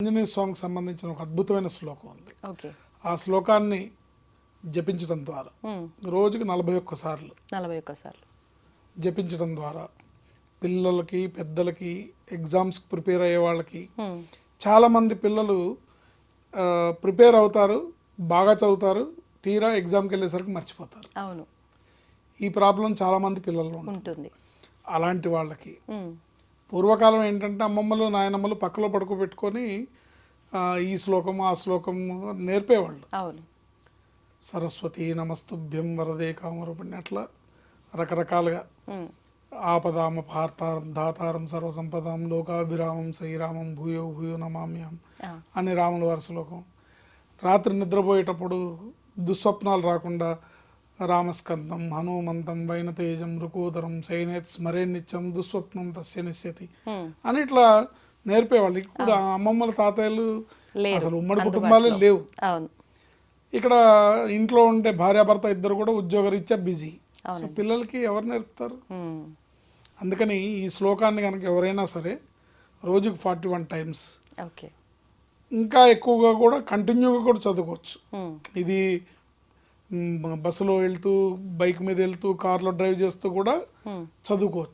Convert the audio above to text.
ఆంజనేయ స్వామికి సంబంధించిన ఒక అద్భుతమైన శ్లోకం ఉంది. ఓకే. ఆ శ్లోకాన్ని జపించడం ద్వారా రోజుకి 41 సార్లు 41 సార్లు జపించడం ద్వారా పిల్లలకి పెద్దలకి ఎగ్జామ్స్కి ప్రిపేర్ అయ్యే వాళ్ళకి చాలామంది పిల్లలు ప్రిపేర్ అవుతారు, బాగా చదువుతారు, తీరా ఎగ్జామ్కి వెళ్ళేసరికి మర్చిపోతారు. అవును, ఈ ప్రాబ్లం చాలామంది పిల్లల్లో ఉంటుంది. అలాంటి వాళ్ళకి పూర్వకాలం ఏంటంటే అమ్మమ్మలు నాయనమ్మలు పక్కలో పడుకోబెట్టుకొని ఈ శ్లోకం ఆ శ్లోకం నేర్పేవాళ్ళు. అవును. సరస్వతి నమస్తుభ్యం వరదే కామరూపిణి అట్లా రకరకాలుగా ఆపదామ పార్తారం దాతారం సర్వసంపదాం లోకాభిరామం శ్రీరామం భూయో భూయో నమామ్యం అని రాముల వారి శ్లోకం. రాత్రి నిద్రపోయేటప్పుడు దుస్వప్నాలు రాకుండా రామస్కందం హనుమంతం వైనతేజం రుకోదరం సైనేత్ స్మరే నిత్యం దుస్వప్నం తస్య నిశ్యతి అని ఇట్లా నేర్పేవాళ్ళు. ఇప్పుడు అమ్మమ్మల తాతయ్యలు అసలు ఉమ్మడి కుటుంబాలే లేవు. ఇక్కడ ఇంట్లో ఉండే భార్యాభర్త ఇద్దరు కూడా ఉద్యోగరీత్యా బిజీ. సో పిల్లలకి ఎవరు నేర్పుతారు? అందుకని ఈ శ్లోకాన్ని కనుక ఎవరైనా సరే రోజుకి 41 టైమ్స్ ఇంకా ఎక్కువగా కూడా కంటిన్యూగా కూడా చదువుకోవచ్చు. ఇది బస్సులో వెళ్తూ బైక్ మీద వెళ్తూ కార్లో డ్రైవ్ చేస్తూ కూడా చదువుకోవచ్చు.